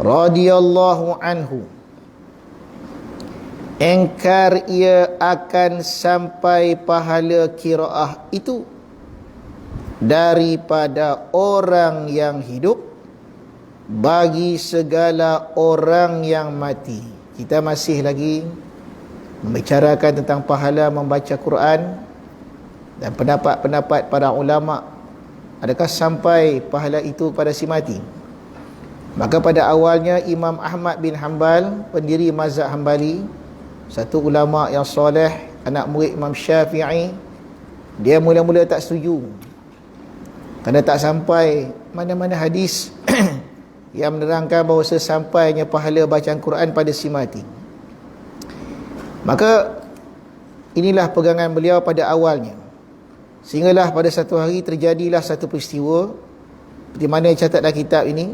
radhiyallahu anhu, engkar ia akan sampai pahala qiraah itu daripada orang yang hidup bagi segala orang yang mati. Kita masih lagi membicarakan tentang pahala membaca Quran dan pendapat-pendapat para ulama, adakah sampai pahala itu pada si mati. Maka pada awalnya Imam Ahmad bin Hanbal, pendiri mazhab Hanbali, satu ulama yang soleh, anak murid Imam Syafi'i, dia mula-mula tak setuju kerana tak sampai mana-mana hadis yang menerangkan bahawa sesampainya pahala bacaan Quran pada si mati. Maka inilah pegangan beliau pada awalnya, sehinggalah pada satu hari terjadilah satu peristiwa seperti mana yang catat dalam kitab ini.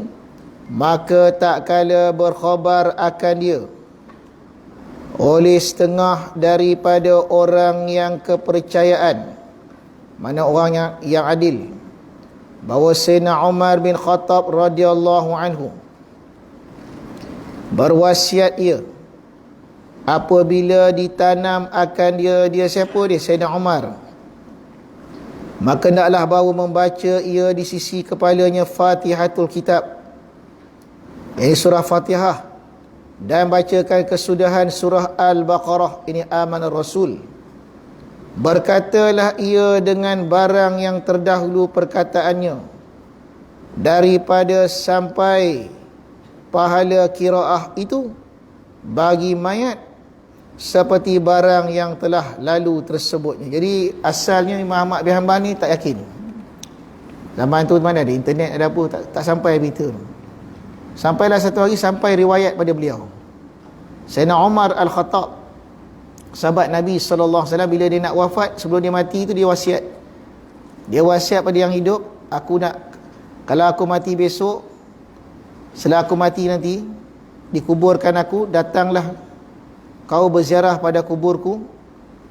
Maka tak kala berkhabar akan dia oleh setengah daripada orang yang kepercayaan, mana orang yang adil, bahawa Sayyidina Umar bin Khattab radhiyallahu anhu berwasiat ia apabila ditanam akan dia siapa dia? Sayyidina Umar. Maka hendaklah baru membaca ia di sisi kepalanya Fatihatul Kitab, ini surah Fatihah, dan bacakan kesudahan surah Al-Baqarah, ini Amanar Rasul. Berkatalah ia dengan barang yang terdahulu perkataannya daripada sampai pahala qiraah itu bagi mayat seperti barang yang telah lalu tersebutnya. Jadi asalnya Imam Ahmad bin Hanbal ni tak yakin. Zaman tu mana ada internet, ada apa, tak sampai berita. Sampailah satu hari sampai riwayat pada beliau, Sayyidina Umar Al-Khattab, sahabat Nabi SAW, bila dia nak wafat, sebelum dia mati itu dia wasiat. Dia wasiat pada yang hidup, aku nak, kalau aku mati besok, setelah aku mati nanti, dikuburkan aku, datanglah kau berziarah pada kuburku,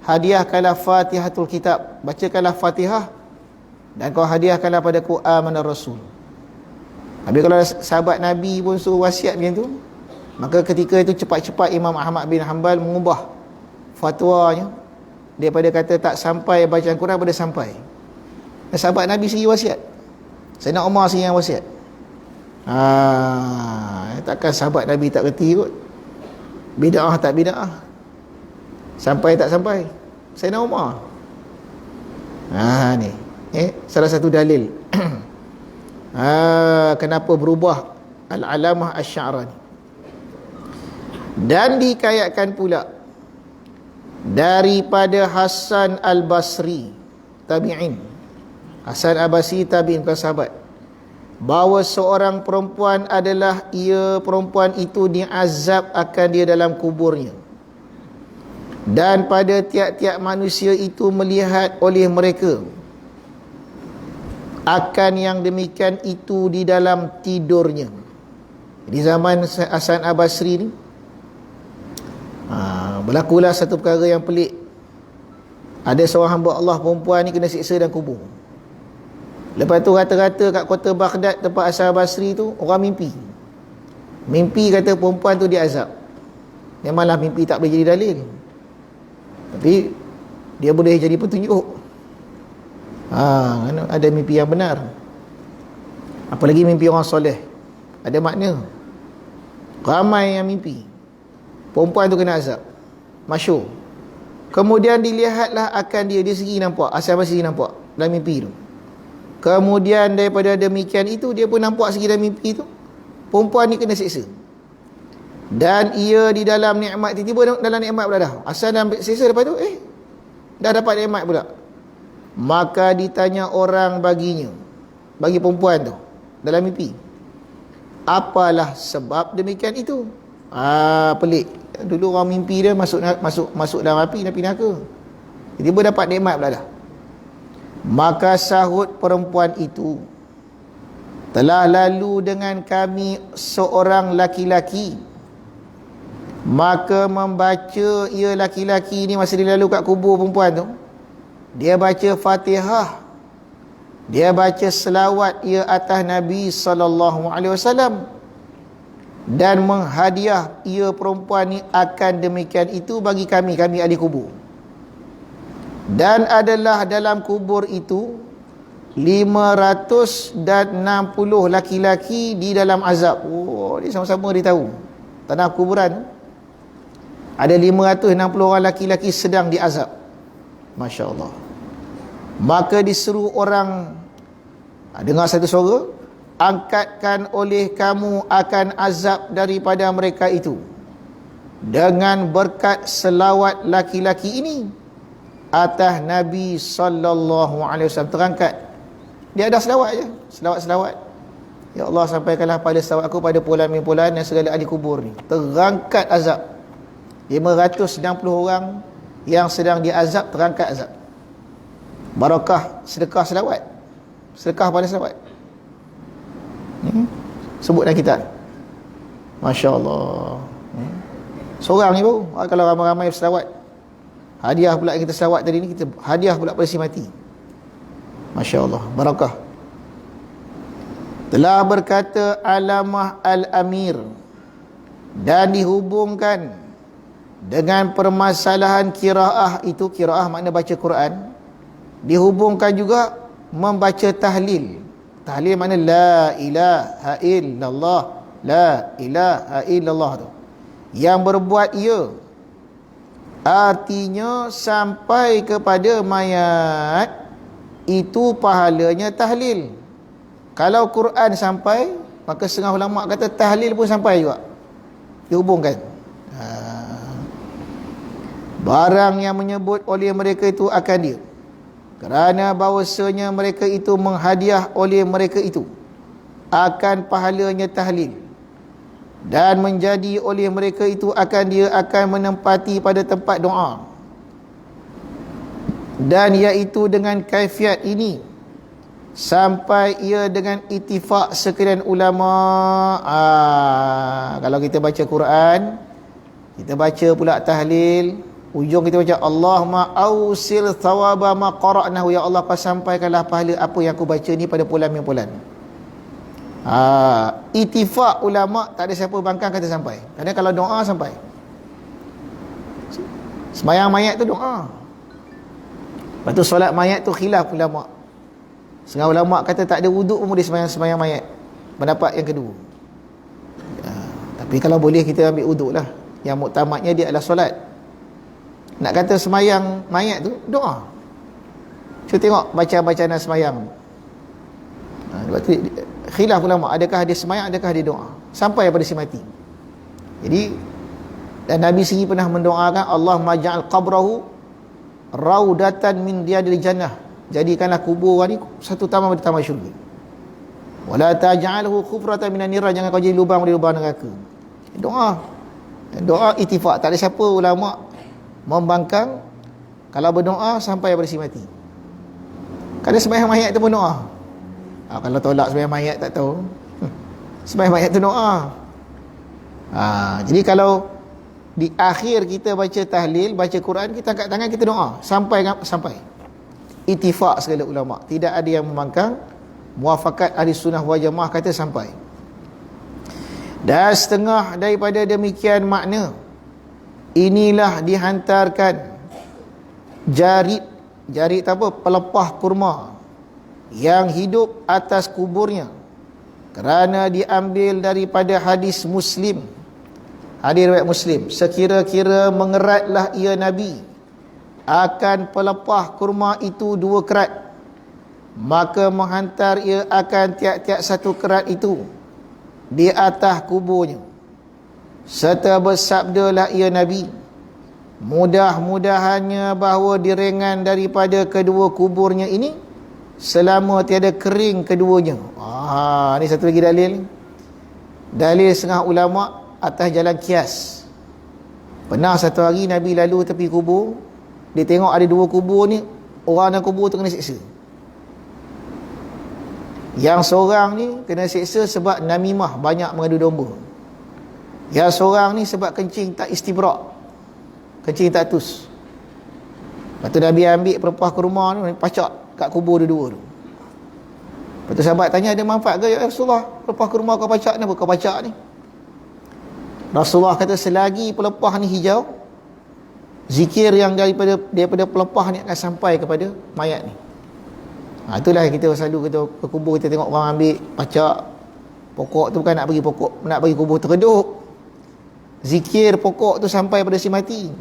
hadiahkanlah Fatihatul Kitab, bacakanlah Fatihah, dan kau hadiahkanlah padaku Amanar Rasul. Habis kalau sahabat Nabi pun suruh wasiat macam tu, maka ketika itu cepat-cepat Imam Ahmad bin Hanbal mengubah fatwanya daripada kata tak sampai bacaan Quran pada sampai. Dan sahabat Nabi sendiri wasiat, Sayyidina Umar sendiri yang wasiat. Takkan sahabat Nabi tak reti kot, bid'ah tak bid'ah, sampai tak sampai, Sayyidina Umar. Ni salah satu dalil kenapa berubah Al-Alamah Asy-Sya'rani. Dan dikayatkan pula daripada Hasan Al-Basri, tabi'in, Hasan Al-Basri tabi'in, bukan sahabat, bahawa seorang perempuan adalah perempuan itu diazab akan dia dalam kuburnya, dan pada tiap-tiap manusia itu melihat oleh mereka akan yang demikian itu di dalam tidurnya. Di zaman Hasan Al-Basri ni berlakulah satu perkara yang pelik. Ada seorang hamba Allah perempuan ni kena siksa dalam kubur. Lepas tu rata-rata kat kota Baghdad tempat Hasan Al-Basri tu, orang mimpi kata perempuan tu diazab. Memanglah mimpi tak boleh jadi dalil, tapi dia boleh jadi petunjuk. Ada mimpi yang benar, apalagi mimpi orang soleh, ada makna. Ramai yang mimpi perempuan tu kena azab, masyhur. Kemudian dilihatlah akan dia sendiri nampak, Hasan Basri nampak dalam mimpi tu. Kemudian daripada demikian itu, dia pun nampak sendiri dalam mimpi tu, perempuan ni kena siksa. Dan ia di dalam nikmat, tiba-tiba dalam nikmat pula dah. Hasan dah ambil siksa, lepas tu dah dapat nikmat pula. Maka ditanya orang bagi perempuan tu dalam mimpi, apalah sebab demikian itu? Pelik. Dulu orang mimpi dia masuk dalam api neraka, tiba-tiba dapat nikmat pula dah. Maka sahut perempuan itu, telah lalu dengan kami seorang laki-laki. Maka membaca ia laki-laki ni, masa dia lalu kat kubur perempuan tu, dia baca Fatihah, dia baca selawat ia atas Nabi SAW. dan menghadiah ia perempuan ni akan demikian itu bagi kami ahli kubur. Dan adalah dalam kubur itu 560 laki-laki di dalam azab. Oh, ni sama-sama dia tahu. Tanah kuburan ada 560 orang laki-laki sedang diazab. Masya Allah. Maka diseru orang, dengar satu suara, angkatkan oleh kamu akan azab daripada mereka itu dengan berkat selawat laki-laki ini atas Nabi SAW. Terangkat, dia ada selawat je, selawat. Ya Allah, sampaikanlah pada selawat aku pada pulan-pulan dan segala ahli kubur ni. Terangkat azab 560 orang yang sedang diazab, terangkat azab. Barakah sedekah selawat, sedekah pada selawat. Sebutlah kita. Masya Allah. Seorang ni baru. Kalau ramai-ramai selawat, hadiah pula kita selawat tadi ni, kita hadiah pula pada si mati. Masya Allah, barakah. Telah berkata Alamah Al-Amir, dan dihubungkan dengan permasalahan qiraah itu, qiraah makna baca Quran, dihubungkan juga membaca tahlil. Tahlil makna la ilaha illallah, la ilaha illallah tu. Yang berbuat ia, artinya sampai kepada mayat, itu pahalanya tahlil. Kalau Quran sampai, maka setengah ulama kata tahlil pun sampai juga, dihubungkan. Barang yang menyebut oleh mereka itu akan dia, kerana bahawasanya mereka itu menghadiah oleh mereka itu akan pahalanya tahlil, dan menjadi oleh mereka itu akan dia akan menempati pada tempat doa, dan iaitu dengan kaifiat ini sampai ia dengan ittifaq sekalian ulama. Kalau kita baca Quran, kita baca pula tahlil, ujung kita baca Allahumma ausil thawaba ma qara'nahu, ya Allah kau sampaikanlah pahala apa yang aku baca ni pada bulan-bulan. Ittifaq ulama, tak ada siapa bangkang kata sampai. Kerana kalau doa sampai. Sembahyang mayat tu doa. Lepas tu solat mayat tu khilaf ulama. Setengah ulama kata tak ada wuduk pun boleh sembahyang mayat. Pendapat yang kedua. Tapi kalau boleh kita ambil wuduk lah. Yang muktamadnya dia adalah solat. Nak kata semayang mayat tu doa. Cuba tengok bacaan semayang. Lepas tu khilaf ulama, adakah dia semayang, adakah dia doa sampai pada si mati. Jadi, dan Nabi sendiri pernah mendoakan Allahumma ja'al qabrahu raudatan min riyadil jannah, jadikanlah kubur ni satu taman dari taman syurga. Wala taj'alhu khufratan minan nar, jangan kau jadi lubang dari lubang neraka. Doa ittifaq, tak ada siapa ulama membangkang kalau berdoa sampai pada si mati. Kalau sembahyang mayat tu pun doa. Kalau tolak sembahyang mayat tak tahu. Sembahyang mayat tu doa. Jadi kalau di akhir kita baca tahlil, baca Quran, kita angkat tangan, kita doa sampai. Ittifaq segala ulama, tidak ada yang membangkang. Muafakat ahli sunnah wal jamaah kata sampai. Dan setengah daripada demikian makna, inilah dihantarkan jarit apa, pelepah kurma yang hidup atas kuburnya, kerana diambil daripada hadis Muslim, hadis riwayat Muslim, sekira-kira mengeratlah ia Nabi akan pelepah kurma itu 2 kerat, maka menghantar ia akan tiap-tiap satu kerat itu di atas kuburnya, serta bersabdalah ia Nabi, mudah-mudahannya bahawa direngan daripada kedua kuburnya ini selama tiada kering keduanya. Ni satu lagi dalil setengah ulama atas jalan kias. Pernah satu hari Nabi lalu tepi kubur, dia tengok ada 2 kubur ni, orang dalam kubur tu kena siksa. Yang seorang ni kena siksa sebab namimah, banyak mengadu domba. Yang seorang ni sebab kencing tak istibrak, kencing tak tus. Lepas tu Nabi ambil pelepah kurma tu, pacak kat kubur dua-dua tu. Lepas tu sahabat tanya, ada manfaat ke ya Rasulullah, pelepah kurma kau pacak ni, apa kau pacak ni? Rasulullah kata selagi pelepah ni hijau, zikir yang daripada pelepah ni akan sampai kepada mayat ni. Itulah kita selalu kita ke kubur, kita tengok orang ambil pacak pokok tu, bukan nak bagi pokok, nak bagi kubur terkeduk. Zikir pokok tu sampai pada si mati.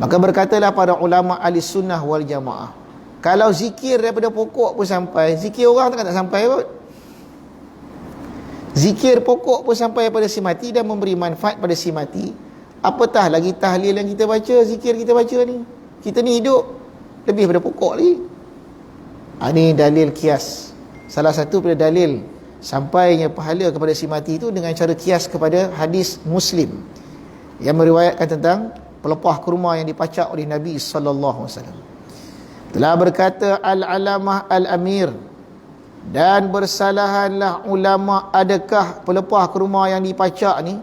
Maka berkatalah para ulama ahli sunnah wal jamaah, kalau zikir daripada pokok pun sampai, zikir orang tak sampai kot. Zikir pokok pun sampai pada si mati dan memberi manfaat pada si mati, apatah lagi tahlil yang kita baca, zikir kita baca ni. Kita ni hidup lebih daripada pokok lagi. Ini dalil kias. Salah satu pada dalil sampainya pahala kepada si mati itu dengan cara kias kepada hadis Muslim yang meriwayatkan tentang pelepah kurma yang dipacak oleh Nabi sallallahu alaihi wasallam. Telah berkata Al-Alamah Al-Amir, dan bersalahanlah ulama, adakah pelepah kurma yang dipacak ni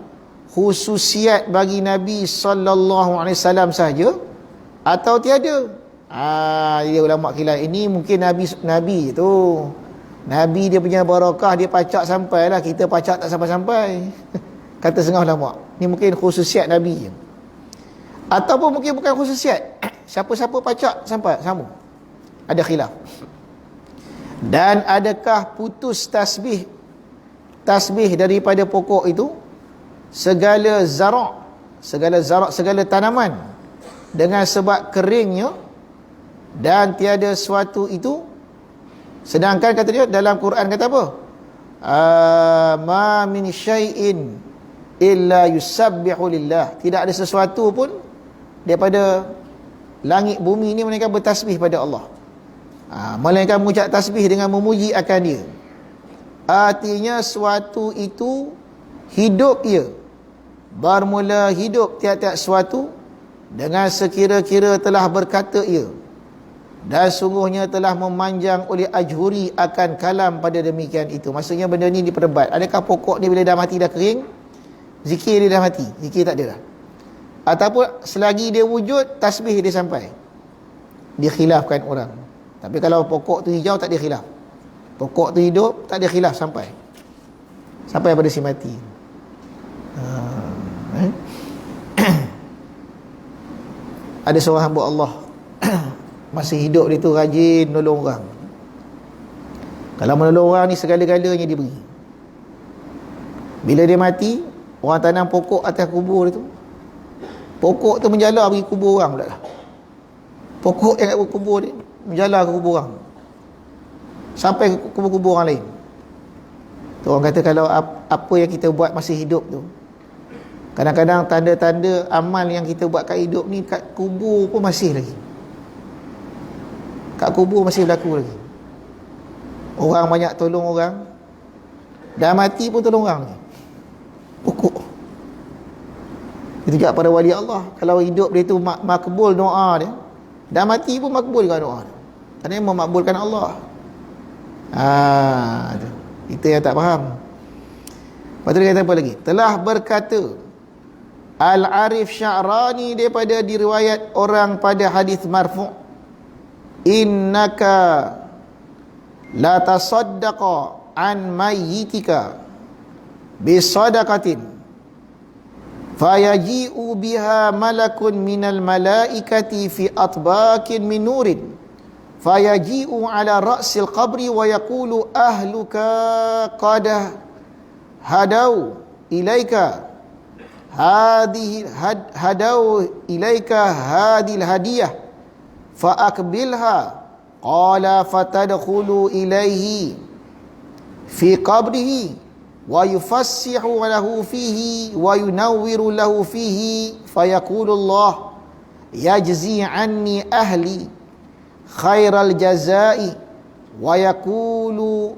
khususiat bagi Nabi sallallahu alaihi wasallam saja atau tiada? Dia ulama khilaf. Ini mungkin Nabi tu, Nabi dia punya barakah, dia pacak sampailah, kita pacak tak sampai-sampai. Kata setengah ulama, ni mungkin khususiat Nabi je. Ataupun mungkin bukan khususiat, siapa-siapa pacak sampai sama. Ada khilaf. Dan adakah putus tasbih daripada pokok itu segala tanaman dengan sebab keringnya, dan tiada suatu itu, sedangkan kata dia dalam Quran kata apa? Ma min syai'in illa yusabbihu lillah. Tidak ada sesuatu pun daripada langit bumi ni melainkan bertasbih pada Allah. Melainkan mengucap tasbih dengan memuji akan dia. Artinya suatu itu hidup ia, bermula hidup tiap-tiap suatu dengan sekira-kira telah berkata ia, dan sungguhnya telah memanjang oleh ajhuri akan kalam pada demikian itu. Maksudnya benda ni diperdebat. Adakah pokok ni bila dah mati, dah kering, zikir dia dah mati? Zikir tak ada dah. Ataupun selagi dia wujud, tasbih dia sampai? Dikhilafkan orang. Tapi kalau pokok tu hijau, tak ada khilaf. Pokok tu hidup, tak ada khilaf sampai pada si mati. Ada seorang hamba Allah masih hidup dia tu rajin menolong orang. Kalau menolong orang ni segala-galanya dia beri. Bila dia mati, orang tanam pokok atas kubur dia tu, pokok tu menjala pergi kubur orang pula lah. Pokok yang kat kubur dia menjala ke kubur orang, sampai ke kubur-kubur orang lain. Tu orang kata kalau apa yang kita buat masih hidup tu, kadang-kadang tanda-tanda amal yang kita buat kat hidup ni, kat kubur pun masih lagi. Kat kubur masih berlaku lagi. Orang banyak tolong orang, dah mati pun tolong orang lagi. Pokok. Itu juga pada wali Allah. Kalau hidup dia tu makbul doa dia, dah mati pun makbul juga doa dia. Kerana memakbulkan Allah. Itu yang tak faham. Lepas tu dia kata apa lagi? Telah berkata Al-Arif Sya'rani daripada diriwayat orang pada hadis marfu', innaka la tasaddaqa an mayyitika bisadaqatin fayaji'u biha malakun minal malaikati fi atbakin min nurin fayaji'u ala ra'sil qabri wa yaqulu ahluka qad hadau ilaika hadau ilaika hadil hadiyah fa'akbilha qala fatadkhulu ilaihi fi qabrihi wa yufassihu lahu fihi wa yunawwiru lahu fihi fayaqulu Allah yajzi anni ahli khairal jazai wa yaqulu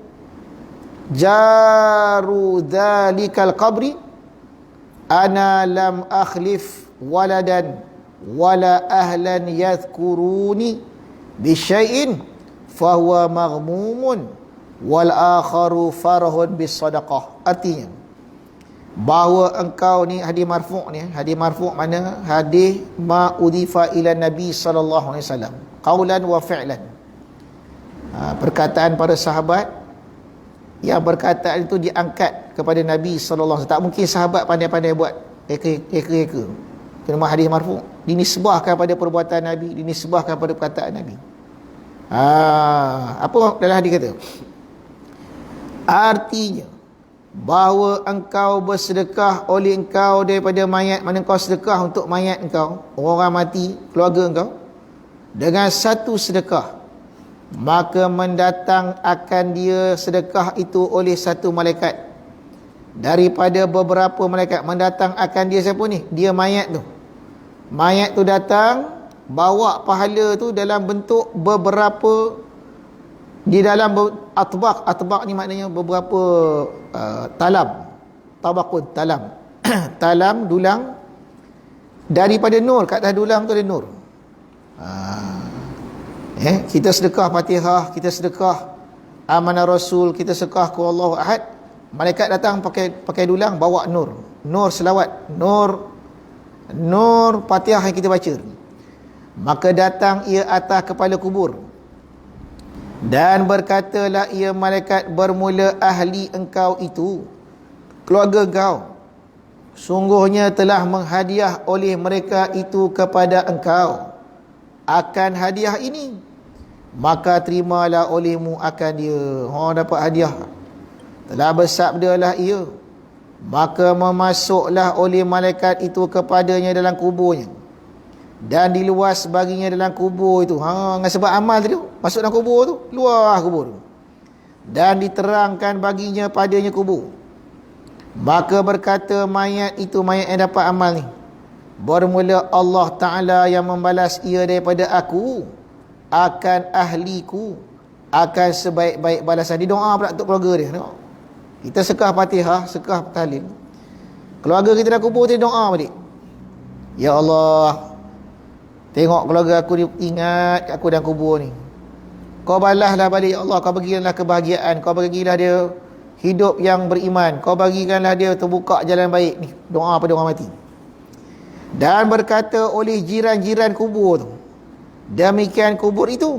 jaru dhalikal qabri ana lam akhlif waladan wala ahlan yadhkuruni bisyai'in fahuwa maghmumun wal akharu farahun bisadaqah. Artinya bahawa engkau ni, hadis marfu' ni, hadis marfu' mana hadis ma udhifa ila Nabi sallallahu alaihi wasallam qaulan wa fi'lan. Perkataan para sahabat yang perkataan itu diangkat kepada Nabi SAW. Tak mungkin sahabat pandai-pandai buat reka-reka. Itu nama hadis marfu'. Dinisbahkan pada perbuatan Nabi, dinisbahkan pada perkataan Nabi. Apa dalam hadis kata? Artinya bahawa engkau bersedekah oleh engkau daripada mayat, mana engkau sedekah untuk mayat engkau, orang mati, keluarga engkau, dengan satu sedekah, maka mendatang akan dia sedekah itu oleh satu malaikat daripada beberapa malaikat. Mendatang akan dia siapa ni? Dia mayat tu. Mayat tu datang bawa pahala tu dalam bentuk beberapa, di dalam atbaq ni maknanya beberapa talam, tabaqun talam talam dulang daripada nur. Kat atas dulang tu ada nur. Kita sedekah Fatihah, kita sedekah amanah Rasul, kita sedekah qul Allahu ahad, malaikat datang pakai dulang bawa nur selawat, nur Fatihah yang kita baca. Maka datang ia atas kepala kubur dan berkatalah ia malaikat bermula, ahli engkau itu, keluarga engkau, sungguhnya telah menghadiah oleh mereka itu kepada engkau akan hadiah ini, maka terimalah olehmu akan dia. Dapat hadiah. Telah bersabdalah ia, maka memasuklah oleh malaikat itu kepadanya dalam kuburnya, dan diluas baginya dalam kubur itu. Dengan sebab amal tadi, masuk dalam kubur tu, luar kubur tu, dan diterangkan baginya padanya kubur. Maka berkata mayat itu, mayat yang dapat amal ni, bermula, Allah Ta'ala yang membalas ia daripada aku akan ahliku, akan sebaik-baik balasan. Dia doa pula untuk keluarga dia. Tengok, kita sekah Fatihah, sekah tahlil, keluarga kita dah kubur, dia doa balik, ya Allah, tengok keluarga aku ni ingat aku dalam kubur ni, kau balaslah balik ya Allah, kau bagikanlah kebahagiaan, kau bagilah dia hidup yang beriman, kau bagikanlah dia terbuka jalan baik ni. Doa pada orang mati. Dan berkata oleh jiran-jiran kubur tu, demikian kubur itu,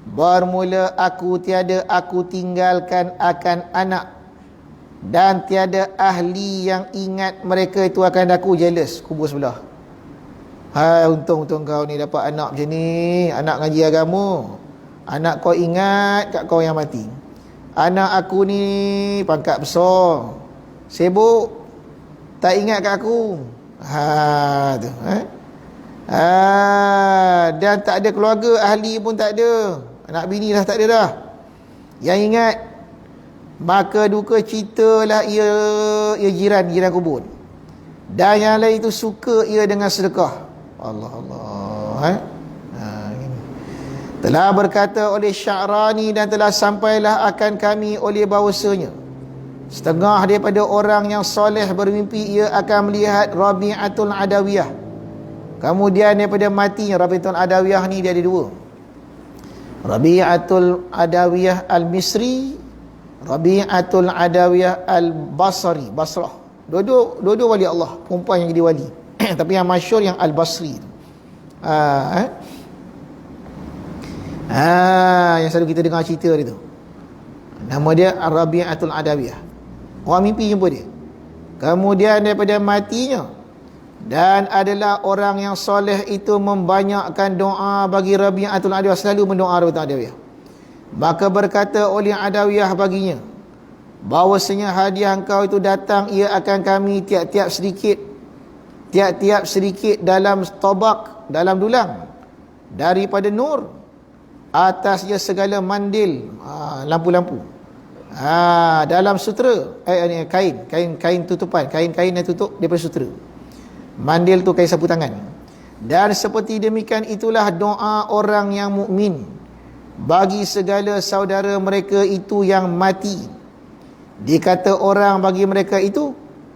bermula aku tiada aku tinggalkan akan anak, dan tiada ahli yang ingat mereka itu akan aku. Jealous kubur sebelah. Untung kau ni dapat anak macam ni, anak ngaji agama, anak kau ingat kat kau yang mati. Anak aku ni pangkat besar, sibuk, tak ingat kat aku. Dan tak ada keluarga, ahli pun tak ada, anak bini dah tak ada dah yang ingat. Maka duka citalah ia jiran kubur, dan yang lain itu suka ia dengan sedekah. Allah. Telah berkata oleh Sya'rani, dan telah sampailah akan kami oleh bahawasanya setengah daripada orang yang soleh bermimpi ia akan melihat Rabi'atul Adawiyah. Kemudian daripada matinya Rabi'atul Adawiyah ni dia ada dua, Rabi'atul Adawiyah Al-Misri, Rabi'atul Adawiyah Al-Basri, Basrah. Dua-dua wali Allah, perempuan yang jadi wali. Tapi yang masyhur yang Al-Basri. Yang selalu kita dengar cerita dia tu, nama dia Rabi'atul Adawiyah. Orang mimpi jumpa dia. Kemudian daripada matinya, dan adalah orang yang soleh itu membanyakkan doa bagi Rabi'atul Adawiyah, selalu mendoa Rabi'atul Adawiyah. Maka berkata oleh Adawiyah baginya, bahawasanya hadiah engkau itu datang, ia akan kami tiap-tiap sedikit dalam tabak, dalam dulang daripada nur, atasnya segala mandil, lampu-lampu, dalam sutera, kain tutupan, kain yang tutup daripada sutera. Mandil tu kain sapu tangan. Dan seperti demikian itulah doa orang yang mukmin bagi segala saudara mereka itu yang mati. Dikata orang bagi mereka itu,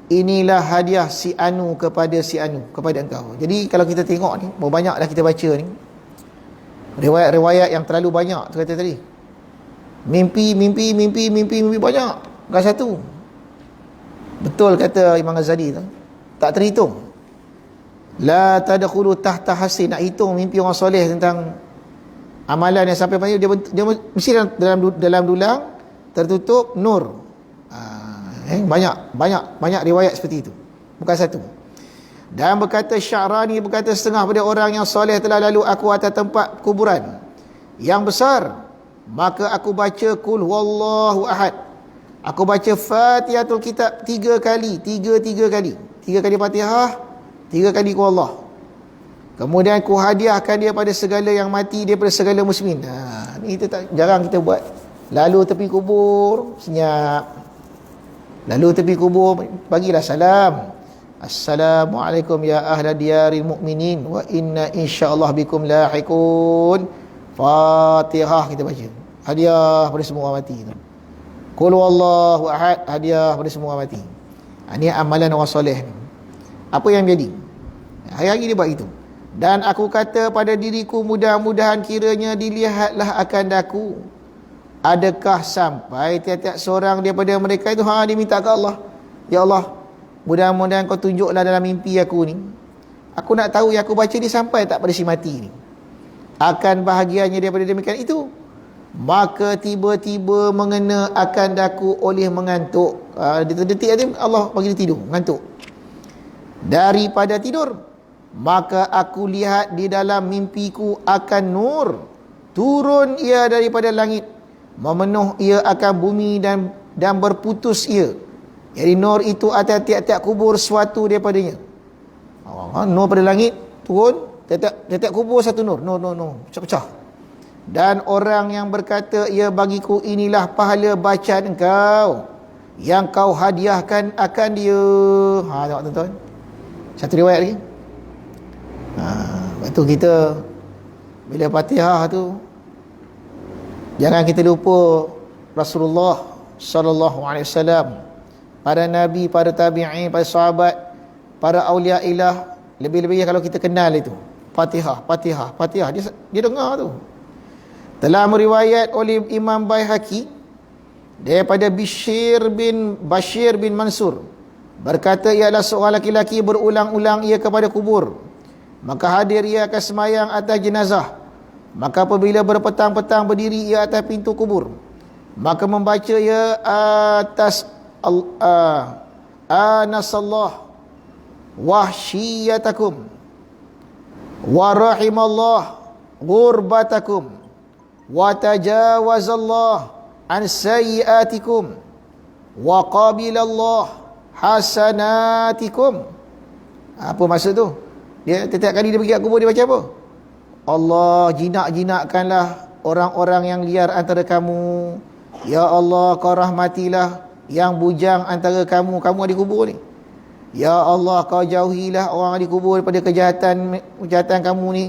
inilah hadiah si Anu kepada si Anu, kepada engkau. Jadi kalau kita tengok ni, berapa banyak dah kita baca ni riwayat-riwayat yang terlalu banyak tu kata tadi. Mimpi banyak, bukan satu. Betul kata Imam Ghazali tu, tak terhitung. La tadkhulu tahta hasin. Nak hitung mimpi orang soleh tentang amalan yang sampai pada dia mesti dalam dulang, tertutup nur. Banyak riwayat seperti itu, bukan satu. Dan berkata Sya'rani, berkata setengah pada orang yang soleh telah lalu aku atas tempat kuburan yang besar, maka aku baca kul huwallahu ahad, aku baca Fatihatul Kitab 3 kali, 3 kali Fatihah, 3 kali kul Allah. Kemudian ku hadiahkan dia pada segala yang mati daripada segala muslimin. Ni kita jarang kita buat. Lalu tepi kubur, senyap. Lalu tepi kubur, bagilah salam. Assalamualaikum ya ahla diyaril mu'minin wa inna insyaallah bikum lahiqun. Fatihah kita baca. Hadiah pada semua orang mati tu. Qul huwallahu ahad, hadiah pada semua orang mati. Ini amalan orang soleh ni. Apa yang jadi? Hari-hari dia buat itu. Dan aku kata pada diriku, mudah-mudahan kiranya dilihatlah akan daku. Adakah sampai tiap-tiap seorang daripada mereka itu dia minta ke Allah, ya Allah, mudah-mudahan kau tunjuklah dalam mimpi aku ni, aku nak tahu yang aku baca ni sampai tak pada si mati ni. Akan bahagianya daripada demikian itu, maka tiba-tiba mengena akan daku oleh mengantuk. Detik-detik tadi Allah bagi dia tidur, mengantuk. Daripada tidur, maka aku lihat di dalam mimpiku akan nur turun ia daripada langit, memenuh ia akan bumi dan berputus ia. Jadi nur itu atas tiap-tiap kubur suatu daripadanya. Nur pada langit turun, tiap-tiap kubur satu nur, pecah-pecah. Dan orang yang berkata, ya bagiku inilah pahala bacaan engkau yang kau hadiahkan akan dia. Tengok tuan-tuan, satu riwayat lagi. Lepas tu kita bila Fatihah tu, jangan kita lupa Rasulullah sallallahu alaihi wasallam, para nabi, para tabi'in, para sahabat, para aulia ilah, lebih-lebih kalau kita kenal itu Fatihah dia dengar tu. Telah meriwayat oleh Imam Baihaqi daripada Bashir bin Mansur, berkata ialah seorang laki-laki berulang-ulang ia kepada kubur, maka hadir ia akan semayang atas jenazah. Maka apabila berpetang-petang berdiri ia atas pintu kubur, maka membaca ia atas anasallah wahsyiyatakum wa rahimallah gurbatakum wa tajawazallah an sayyiatikum wa qabilallah hasanatikum. Apa maksud tu? Dia setiap kali dia pergi kat kubur dia baca apa? Allah, jinak-jinakkanlah orang-orang yang liar antara kamu. Ya Allah, kau rahmatilah yang bujang antara kamu di kubur ni. Ya Allah, kau jauhilah orang di kubur daripada kejahatan kamu ni.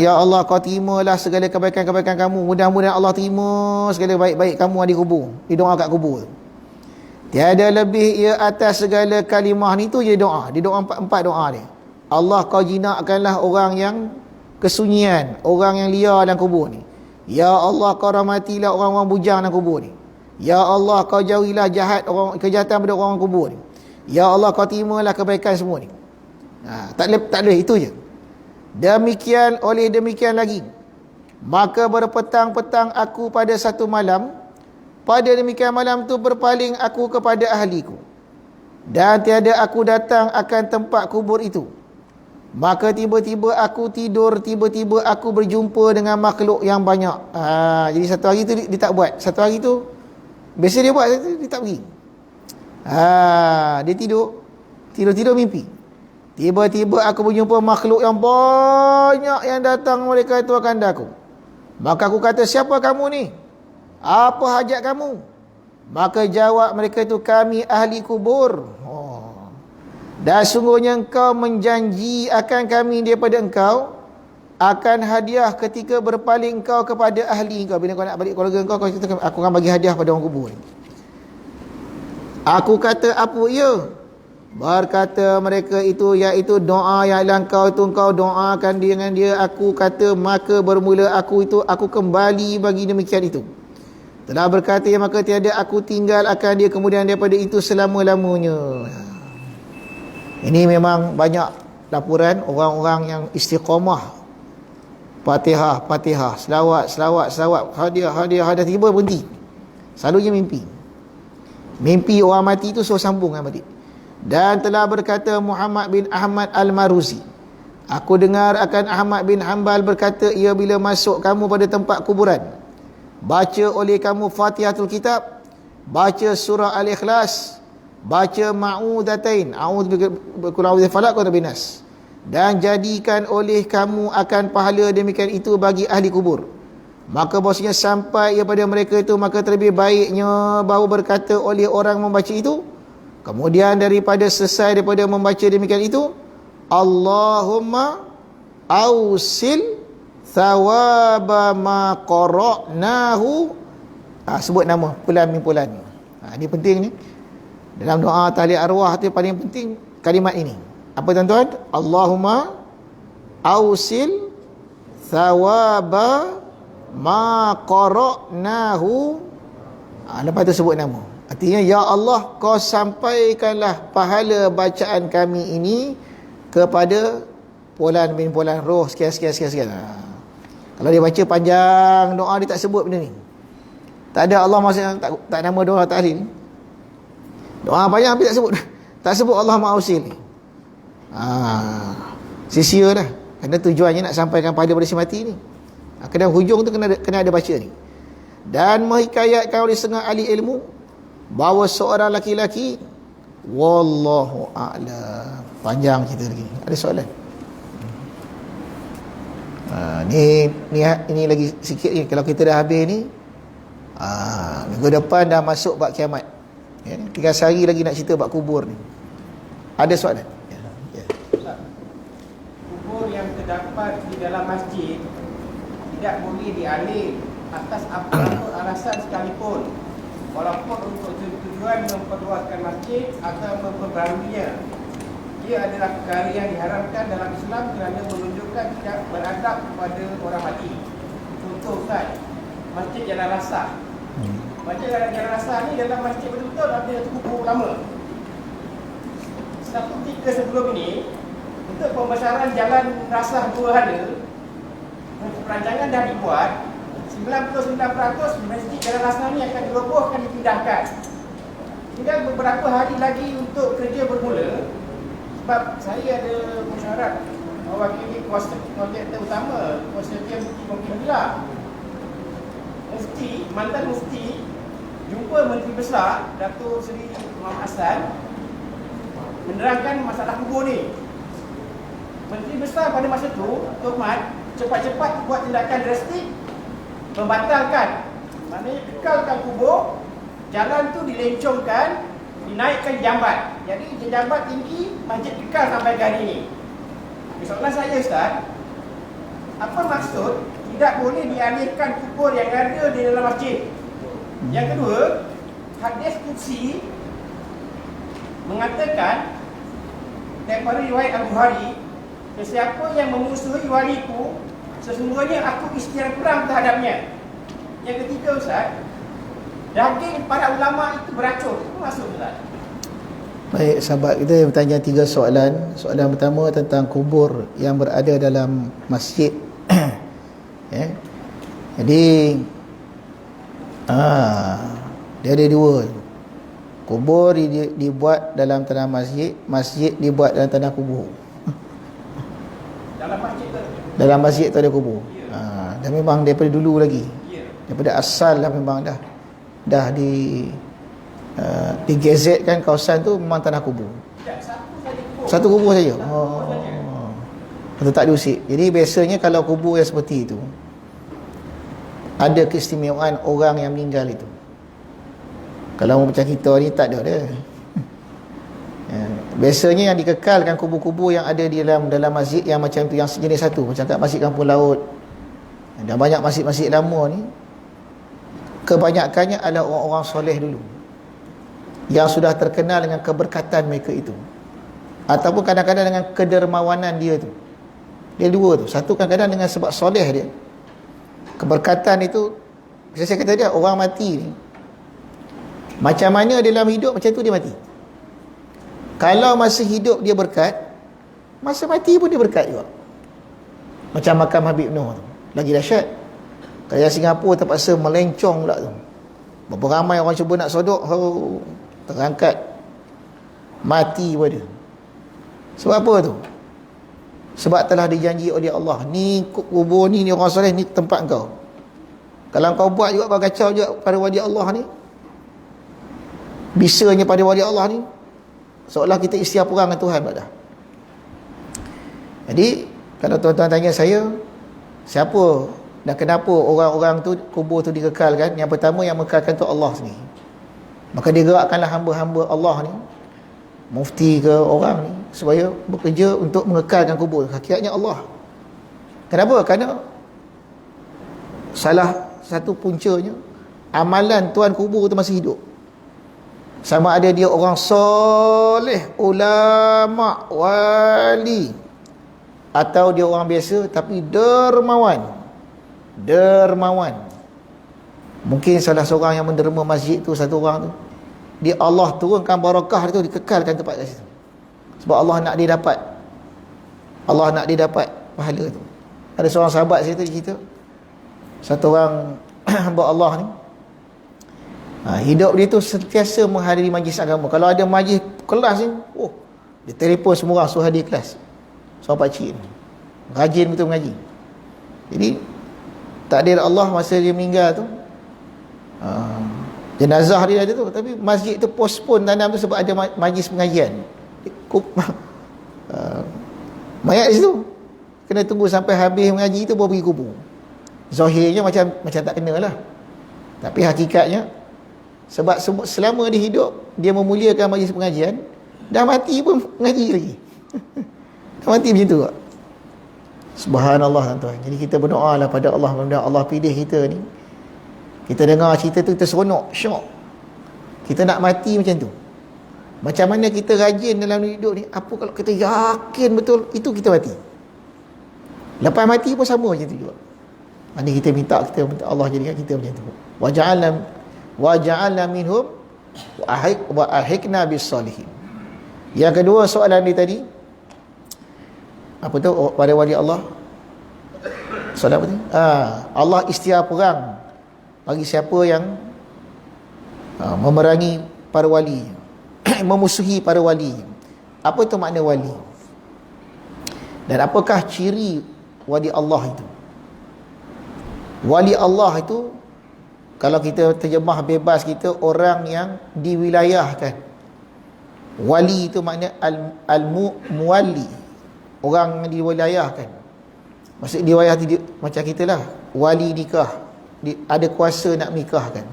Ya Allah, kau terimalah segala kebaikan-kebaikan kamu. Mudah-mudahan Allah terima segala baik-baik kamu di kubur. Dia doa kat kubur. Tiada lebih ia atas segala kalimah ni tu je doa. Dia doa empat doa dia. Allah, kau jinakkanlah orang yang kesunyian, orang yang liar dalam kubur ni. Ya Allah, kau rahmatilah orang-orang bujang dalam kubur ni. Ya Allah, kau jauhilah kejahatan pada orang kubur ni. Ya Allah, kau terimalah kebaikan semua ni. Tak boleh itu je. Oleh demikian lagi, maka berpetang-petang aku pada satu malam, pada demikian malam tu berpaling aku kepada ahliku, dan tiada aku datang akan tempat kubur itu. Maka tiba-tiba aku tidur, tiba-tiba aku berjumpa dengan makhluk yang banyak. Jadi satu hari tu dia tak buat. Satu hari tu biasa dia buat, dia tak pergi. Dia tidur mimpi. Tiba-tiba aku berjumpa makhluk yang banyak yang datang mereka itu akan daku. Maka aku kata, siapa kamu ni? Apa hajat kamu? Maka jawab mereka itu, kami ahli kubur. Dan sungguhnya engkau menjanji akan kami daripada engkau akan hadiah ketika berpaling engkau kepada ahli engkau. Bila kau nak balik keluarga engkau, kau kata, aku akan bagi hadiah pada orang kubur. Aku kata, apa ia? Berkata mereka itu, iaitu doa yang engkau doakan dengan dia. Aku kata, maka bermula aku kembali bagi demikian itu. Telah berkata, maka tiada aku tinggal akan dia kemudian daripada itu selama-lamanya. Ini memang banyak laporan orang-orang yang istiqamah. Fatihah, selawat, hadiah, tiba berhenti. Selalunya mimpi. Mimpi orang mati itu suruh sambung kan mati. Dan telah berkata Muhammad bin Ahmad Al-Maruzi, aku dengar akan Ahmad bin Hanbal berkata, ia bila masuk kamu pada tempat kuburan, baca oleh kamu Fatihatul Kitab, baca surah Al-Ikhlas, baca Ma'udatain, a'udzu falaq wa binas, dan jadikan oleh kamu akan pahala demikian itu bagi ahli kubur. Maka bahasanya sampai kepada mereka itu, maka terlebih baiknya baru berkata oleh orang membaca itu. Kemudian daripada selesai daripada membaca demikian itu, Allahumma ausil thawaba ma qara'nahu. Sebut nama pulan. Ini penting ni. Dalam doa tahlil arwah tu paling penting kalimat ini. Apa tuan-tuan? Allahumma ausil thawaba ma qara'nahu. Lepas tu sebut nama. Artinya, ya Allah, kau sampaikanlah pahala bacaan kami ini kepada Fulan bin Fulan, roh sekian. Kalau dia baca panjang doa, dia tak sebut benda ni. Tak ada Allah maksudnya, tak nama doa tahlil. Doa panjang tapi tak sebut Allah ma'ausil. Sia-sia dah. Kerana tujuannya nak sampaikan pahala pada si mati ni. Kena hujung tu kena ada baca ni. Dan menghikayatkan oleh setengah ahli ilmu bahawa seorang laki-laki, wallahu a'lam. Panjang cerita lagi. Ada soalan? Ni lagi sikit ni. Kalau kita dah habis ni, minggu depan dah masuk bab kiamat. Tinggal sehari lagi nak cerita bab kubur ni. Ada soalan? Kubur yang terdapat di dalam masjid tidak boleh dialih atas apa-apa alasan sekalipun, walaupun untuk tujuan memperluaskan masjid atau memperbaruinya. Ia adalah perkara yang diharamkan dalam Islam kerana menunjukkan tidak beradab kepada orang mati. Contoh Ustaz, Masjid Jalan Rasah. Masjid Jalan Rasah ni dalam masjid betul-betul ada kubur lama. Satu ketika sebelum ini, untuk pembesaran Jalan Rasah 2 hala, perancangan dah dibuat. 99% masjid Jalan Rasah ni akan dirobohkan, dipindahkan. Tinggal beberapa hari lagi untuk kerja bermula. Sebab saya ada mesyuarat mewakili kontraktor utama, konsortium Mufti Madinah. Mantan Mufti jumpa Menteri Besar Datuk Seri Muhammad Hassan menerangkan masalah kubur ni. Menteri Besar pada masa tu, Tuan Mat, cepat-cepat buat tindakan drastik, membatalkan, maknanya kekalkan kubur, jalan tu dilencongkan, dinaikkan jambat. Jadi jambat tinggi, masjid kekal sampai hari ini. Soalan saya Ustaz, apa maksud tidak boleh dialihkan kubur yang ada di dalam masjid? Yang kedua, hadis qudsi mengatakan daripada riwayat Al-Bukhari, sesiapa yang memusuhi waliku, sesungguhnya aku istighfar perang terhadapnya. Yang ketiga Ustaz, daging para ulama itu beracun. Apa maksud Ustaz? Baik, sahabat kita yang bertanya 3 soalan. Soalan pertama tentang kubur yang berada dalam masjid. Jadi dia ada 2. Kubur dibuat dalam tanah masjid, masjid dibuat dalam tanah kubur. Dalam masjid tu? Dalam masjid tu ada kubur. Dan memang daripada dulu lagi. Daripada asal lah memang dah digezetkan kawasan tu memang tanah kubur. Satu kubur saja. Atau tak diusik. Jadi biasanya kalau kubur yang seperti itu, ada keistimewaan orang yang meninggal itu. Kalau macam kita ni tak ada dia. Biasanya yang dikekalkan kubur-kubur yang ada di dalam masjid yang macam tu, yang sejenis satu, macam kat Masjid Kampung Laut dan banyak masjid-masjid lama ni, kebanyakannya adalah orang-orang soleh dulu yang sudah terkenal dengan keberkatan mereka itu, ataupun kadang-kadang dengan kedermawanan dia tu. Dia 2 tu. Satu kadang-kadang dengan sebab soleh dia, keberkatan itu. Saya kata dia, orang mati ni macam mana dalam hidup, macam tu dia mati. Kalau masa hidup dia berkat, masa mati pun dia berkat juga. Macam makam Habib Noh tu, lagi dahsyat. Kerajaan Singapura terpaksa melencong pula tu. Berapa ramai orang cuba nak sodok, terangkat mati pada. Sebab apa tu? Sebab telah dijanji oleh Allah, ni kubur ni orang soleh, ni tempat kau. Kalau kau buat juga, kau kacau juga pada wali Allah ni, bisanya pada wali Allah ni, seolah kita istiar perang dengan Tuhan dah. Jadi kalau tuan-tuan tanya saya, siapa dan kenapa orang-orang tu kubur tu dikekalkan, yang pertama yang mekekalkan tu Allah sendiri. Maka dia gerakkanlah hamba-hamba Allah ni, mufti ke orang ni, supaya bekerja untuk mengekalkan kubur. Hakikatnya Allah. Kenapa? Kerana salah satu puncanya, amalan tuan kubur tu masih hidup. Sama ada dia orang soleh, ulama, wali, atau dia orang biasa tapi dermawan. Mungkin salah seorang yang menderma masjid tu, satu orang tu, dia Allah turunkan barakah tu, dikekalkan tempat kat situ. Sebab Allah nak dia dapat pahala tu. Ada seorang sahabat saya tu cerita, satu orang hamba Allah ni, hidup dia tu sentiasa menghadiri majlis agama. Kalau ada majlis kelas ni, dia telefon semua orang suruh hadir kelas. Seorang pakcik ni rajin betul mengaji. Jadi takdir Allah, masa dia meninggal tu, jenazah dia ada tu, tapi masjid tu postpone tanam tu sebab ada majlis pengajian. Mayat di situ kena tunggu sampai habis mengaji tu baru pergi kubur. Zahirnya macam tak kena lah, tapi hakikatnya sebab selama dia hidup, dia memuliakan majlis pengajian, dah mati pun mengaji lagi. Dah mati macam tu. Subhanallah tuan-tuan. Jadi kita berdoa lah pada Allah, mudah-mudahan Allah pilih kita ni. Kita dengar cerita tu, kita seronok, syok. Kita nak mati macam tu. Macam mana kita rajin dalam hidup ni, apa kalau kita yakin betul itu kita mati. Lepas mati pun sama macam tu juga. Mana kita minta Allah jadikan kita macam tu. Wa ja'alna minhum wa ahikna bis salihin. Yang kedua soalan dia tadi, apa tu, pada wali Allah, soalan apa tu? Allah istiar perang bagi siapa yang memerangi para wali, memusuhi para wali. Apa itu makna wali? Dan apakah ciri wali Allah itu? Wali Allah itu, kalau kita terjemah bebas kita, orang yang diwilayahkan. Wali itu makna al-muwalli, orang yang diwilayahkan. Maksud diwilayah macam kita lah, wali nikah, ada kuasa nak nikahkan.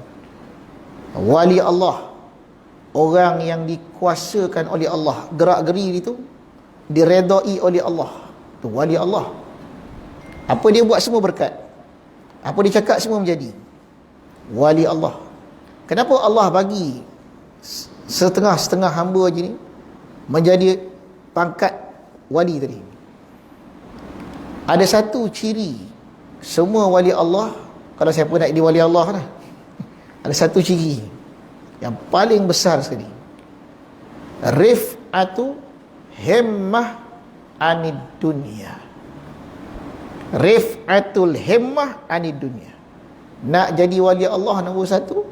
Wali Allah, orang yang dikuasakan oleh Allah, gerak-geri itu diredai oleh Allah. Tu wali Allah. Apa dia buat semua berkat, apa dia cakap semua menjadi. Wali Allah. Kenapa Allah bagi setengah-setengah hamba je ni menjadi pangkat wali tadi? Ada satu ciri semua wali Allah, kalau siapa nak jadi wali Allah lah, ada satu ciri yang paling besar sekali. Rif'atu himmah anid dunya. Rif'atul himmah anid dunya. Nak jadi wali Allah, nombor satu,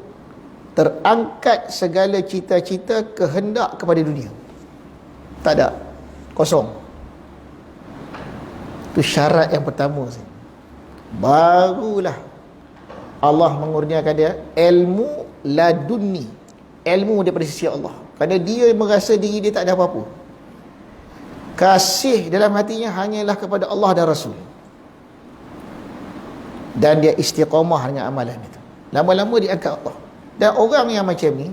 terangkat segala cita-cita kehendak kepada dunia. Tak ada, kosong. Itu syarat yang pertama. Barulah Allah mengurniakan dia ilmu laduni, ilmu daripada sisi Allah. Kerana dia merasa diri dia tak ada apa-apa. Kasih dalam hatinya hanyalah kepada Allah dan Rasul. Dan dia istiqamah dengan amalan itu. Lama-lama diangkat Allah. Dan orang yang macam ni,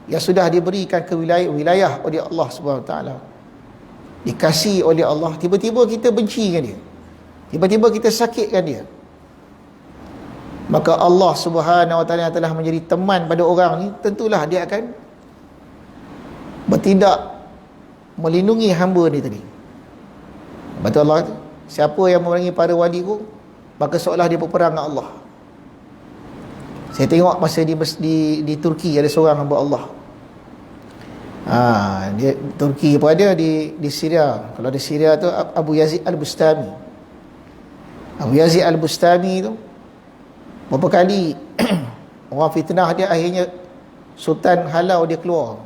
yang sudah diberikan ke wilayah oleh Allah SWT, dikasih oleh Allah, tiba-tiba kita benci dengan dia, tiba-tiba kita sakitkan dia, maka Allah SWT yang telah menjadi teman pada orang ni, tentulah dia akan bertindak melindungi hamba ni tadi. Betul Allah kata, siapa yang memerangi para waliku, maka seolah dia berperang dengan Allah. Saya tengok masa di Turki ada seorang hamba Allah. Dia Turki apa ada di Syria. Kalau di Syria tu Abu Yazid Al-Bustami. Abu Yazid Al-Bustami tu berapa kali Orang fitnah dia, akhirnya sultan halau dia keluar.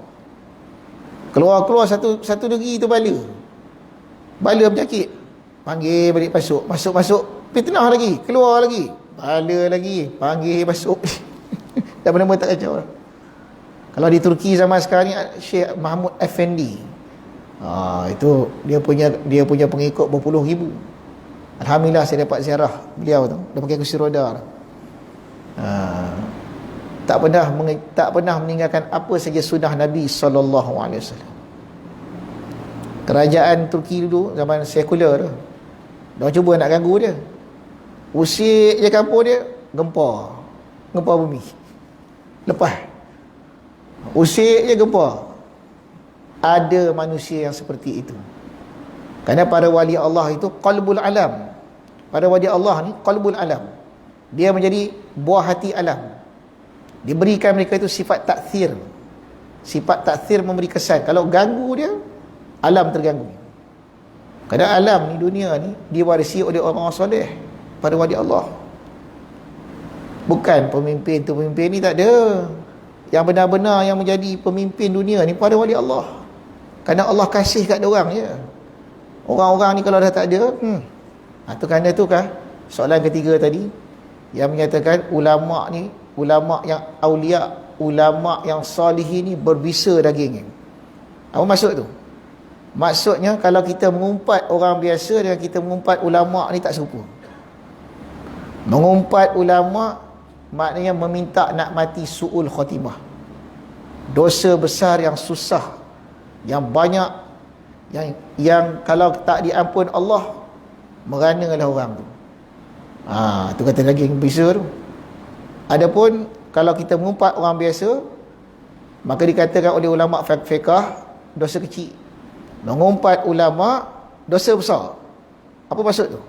Keluar satu negeri tu bala penyakit. Panggil balik masuk, fitnah lagi, keluar lagi, bala lagi, panggil masuk. Dah benar-benar tak kacau. Kalau di Turki zaman sekarang ni, Syekh Mahmud Effendi, itu dia punya pengikut berpuluh ribu. Alhamdulillah saya dapat ziarah beliau tu, dia pakai kursi roda. Tak pernah meninggalkan apa saja sunnah Nabi SAW. Kerajaan Turki dulu zaman sekular tu, dia cuba nak ganggu dia, usik je kampung dia, gempa bumi, lepas usik je gempa. Ada manusia yang seperti itu, kerana para wali Allah itu qalbul alam. Para wali Allah ni qalbul alam, dia menjadi buah hati alam. Diberikan mereka itu sifat takthir. Sifat takthir memberi kesan. Kalau ganggu dia, alam terganggu. Kerana alam ni, dunia ni diwarisi oleh orang-orang soleh, para wali Allah. Bukan pemimpin tu pemimpin ni, tak ada. Yang benar-benar yang menjadi pemimpin dunia ni para wali Allah. Kerana Allah kasih kat dia orang je. Orang-orang ni kalau dah tak ada, tu kerana tu kan soalan ketiga tadi yang menyatakan ulama ni, ulama yang aulia, ulama yang salihin ni berbisa daging. Apa maksud tu? Maksudnya kalau kita mengumpat orang biasa dengan kita mengumpat ulama ni tak serupa. Mengumpat ulama maknanya meminta nak mati su'ul khatimah, dosa besar yang susah, yang banyak, yang kalau tak diampun Allah, meranalah orang tu. Tu kata daging berbisa tu. Adapun kalau kita mengumpat orang biasa, maka dikatakan oleh ulama fiqh dosa kecil. Mengumpat ulama dosa besar. Apa maksud tu?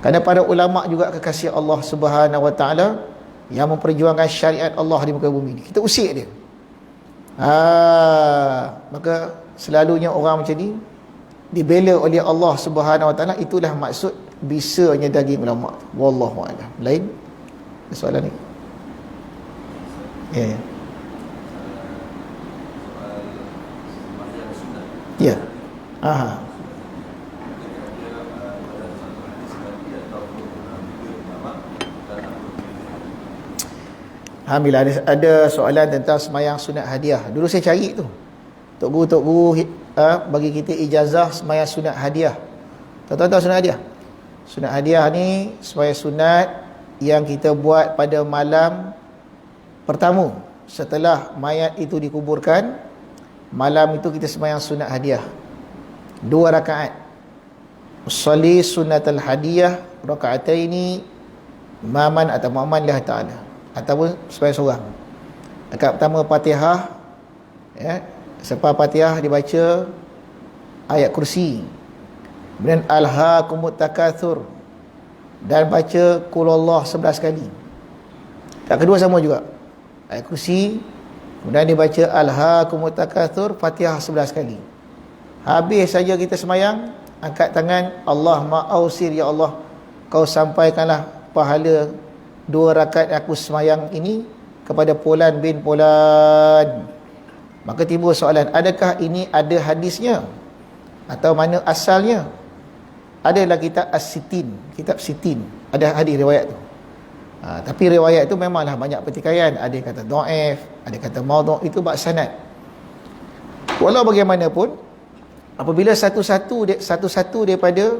Kerana para ulama juga kekasih Allah Subhanahu Wa Taala yang memperjuangkan syariat Allah di muka bumi ni. Kita usik dia. Maka selalunya orang macam ni dibela oleh Allah Subhanahu Wa Taala. Itulah maksud bisanya daging ulama. Wallahu a'lam. Lain soalan ni. Ya. Alhamdulillah ada soalan tentang sembahyang sunat hadiah. Dulu saya cari tu. Tok guru bagi kita ijazah sembahyang sunat hadiah. Tahu sunat hadiah? Sunat hadiah ni sembahyang sunat yang kita buat pada malam pertama setelah mayat itu dikuburkan. Malam itu kita sembahyang sunat hadiah 2 rakaat. Usolli sunatal hadiyah rakaataini imaman atau mu'amman lillahi ta'ala, ataupun sembahyang seorang. Rakaat pertama Fatihah, selepas Fatihah dibaca ayat kursi, kemudian alhaakumut takatsur, dan baca qul Allah 11 kali. Rakaat kedua sama juga, ayat kursi, kemudian dibaca alhaakumut takatsur, Fatihah 11 kali. Habis saja kita semayang, angkat tangan, Allahumma ausir, ya Allah, kau sampaikanlah pahala 2 rakaat aku semayang ini kepada Fulan bin Fulan. Maka timbul soalan, adakah ini ada hadisnya atau mana asalnya? Adalah kitab As-Sitin, kitab Sitin, ada hadis riwayat tu. Tapi riwayat tu memanglah banyak pertikaian. Ada yang kata dhaif, ada yang kata maudhu', itu bab sanad. Walau bagaimanapun, apabila satu-satu daripada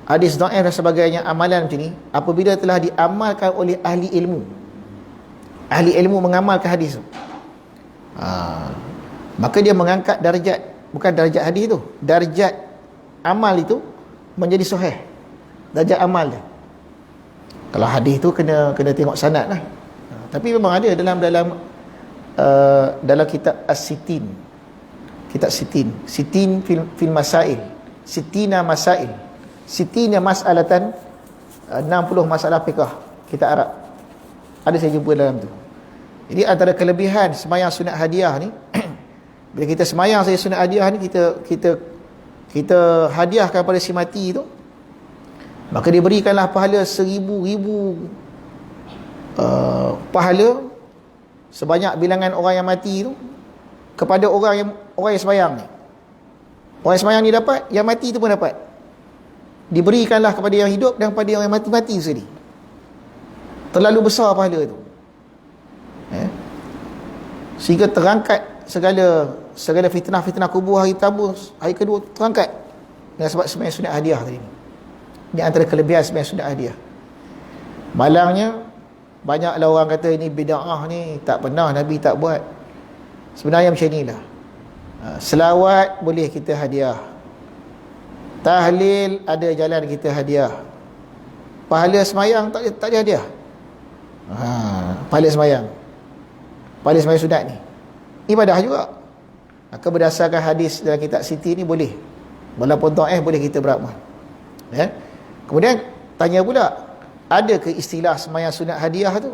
hadis dhaif dan sebagainya, amalan macam ni, apabila telah diamalkan oleh ahli ilmu mengamalkan hadis tu, maka dia mengangkat darjat, bukan darjat hadis tu, darjat amal itu menjadi sahih. Darjat amal dia. Kalau hadis tu kena tengok sanad lah. Tapi memang ada dalam kitab As-Sitin, kitab Sitin fil masail, Sitina masail, Sitina mas'alatan, 60 masalah fiqh kitab Arab. Ada saya jumpa dalam tu. Jadi antara kelebihan sembahyang sunat hadiah ni, bila kita sembahyang saya sunat hadiah ni, kita hadiahkan pada si mati tu, maka diberikanlah pahala 1000 pahala sebanyak bilangan orang yang mati tu kepada orang yang sembahyang ni. Orang yang sembahyang ni dapat, yang mati tu pun dapat. Diberikanlah kepada yang hidup dan kepada yang mati-mati sendiri. Terlalu besar pahala tu. Sehingga terangkat segala fitnah-fitnah kubur hari pertama, hari kedua terangkat dengan sebab sembahyang sunat hadiah tadi. Ini antara kelebihan sembahyang sunat hadiah. Malangnya banyaklah orang kata ini bid'ah ni, tak pernah Nabi tak buat. Sebenarnya macam inilah. Selawat boleh kita hadiah. Tahlil ada jalan kita hadiah. Pahala semayang tak ada hadiah. Pahala semayang sunat ni ibadah juga. Maka berdasarkan hadis dalam kitab Siti ni boleh, walaupun dhaif boleh kita beramal. Kemudian tanya pula, ada ke istilah semayang sunat hadiah tu?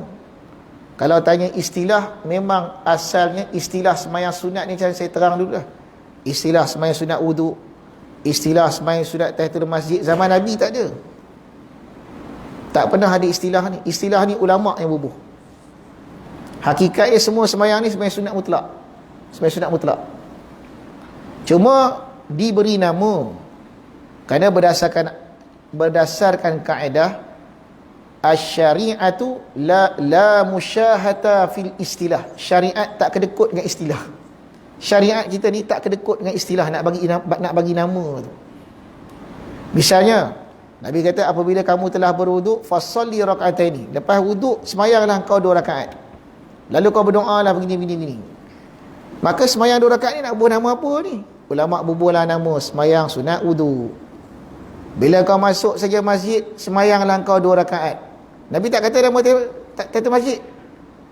Kalau tanya istilah, memang asalnya istilah semayang sunat ni macam saya terang dulu lah. Istilah semayang sunat wudu, istilah semayang sunat tahiyatul masjid zaman Nabi tak ada. Tak pernah ada istilah ni. Istilah ni ulama' yang bubuh. Hakikatnya semua semayang ni semayang sunat mutlak. Semayang sunat mutlak. Cuma diberi nama kerana berdasarkan kaedah asy-syari'atu la musyahata fil istilah. Syariat tak kedekut dengan istilah. Syariat kita ni tak kedekut dengan istilah nak bagi nama tu. Misalnya Nabi kata apabila kamu telah berwuduk fasalli rak'ataini. Lepas wuduk semayanglah kau 2 rakaat. Lalu kau berdoalah begini. Maka semayang 2 rakaat ni nak bubuh nama apa ni? Ulama bubuhlah nama semayang sunat wudu. Bila kau masuk saja masjid, semayanglah kau 2 rakaat. Nabi tak kata nama tahiyatul masjid.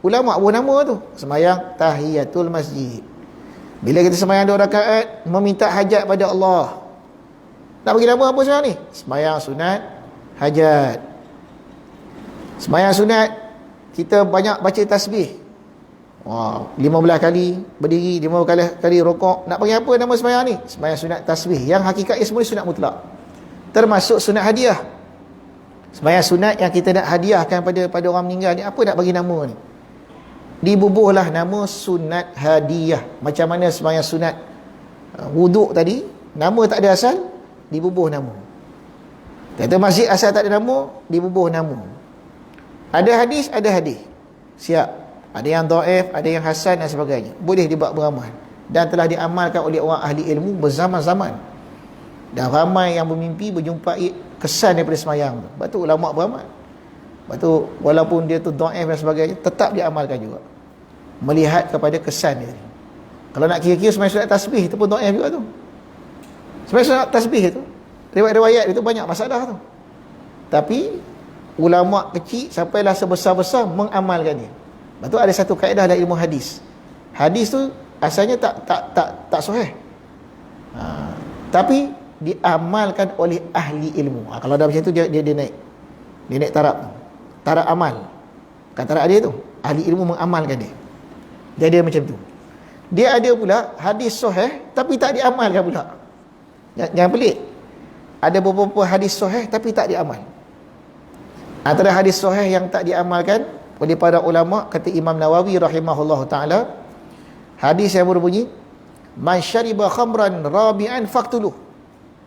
Ulama bubuh nama tu, semayang tahiyatul masjid. Bila kita semayang 2 rakaat, meminta hajat pada Allah. Nak bagi nama apa sekarang ni? Semayang sunat hajat. Semayang sunat, kita banyak baca tasbih. 15 kali berdiri, 15 kali rokok. Nak bagi apa nama semayang ni? Semayang sunat tasbih. Yang hakikatnya semua sunat mutlak. Termasuk sunat hadiah. Semayang sunat yang kita nak hadiahkan pada orang meninggal ni, apa nak bagi nama ni? Dibubuhlah nama sunat hadiah. Macam mana semayang sunat wuduk tadi, nama tak ada asal, dibubuh nama. Kata masjid asal tak ada nama, dibubuh nama. Ada hadis, siap. Ada yang dhaif, ada yang hasan dan sebagainya. Boleh dibuat beramal. Dan telah diamalkan oleh orang ahli ilmu berzama-zaman. Dan ramai yang bermimpi berjumpai kesan daripada semayang tu. Lepas tu ulama' beramal. Lepas tu walaupun dia tu dhaif dan sebagainya, tetap diamalkan juga. Melihat kepada kesan dia. Kalau nak kira-kira semayang sunat tasbih itu pun dhaif juga tu. Semayang sunat tasbih itu, riwayat-riwayat itu banyak masalah tu. Tapi ulama' kecil sampailah sebesar-besar mengamalkan dia. Lepas tu ada satu kaedah dalam ilmu hadis. Hadis tu asalnya tak sahih. Tapi diamalkan oleh ahli ilmu. Kalau dah macam tu dia naik. Dia naik taraf amal. Kan taraf dia tu, ahli ilmu mengamalkan dia. Dia macam tu. Dia ada pula hadis sahih tapi tak diamalkan pula. Yang pelik. Ada beberapa hadis sahih tapi tak diamal. Antara hadis sahih yang tak diamalkan oleh para ulama, kata Imam Nawawi rahimahullah ta'ala, hadis yang berbunyi, man syariba khamran rabi'an faqtuluh.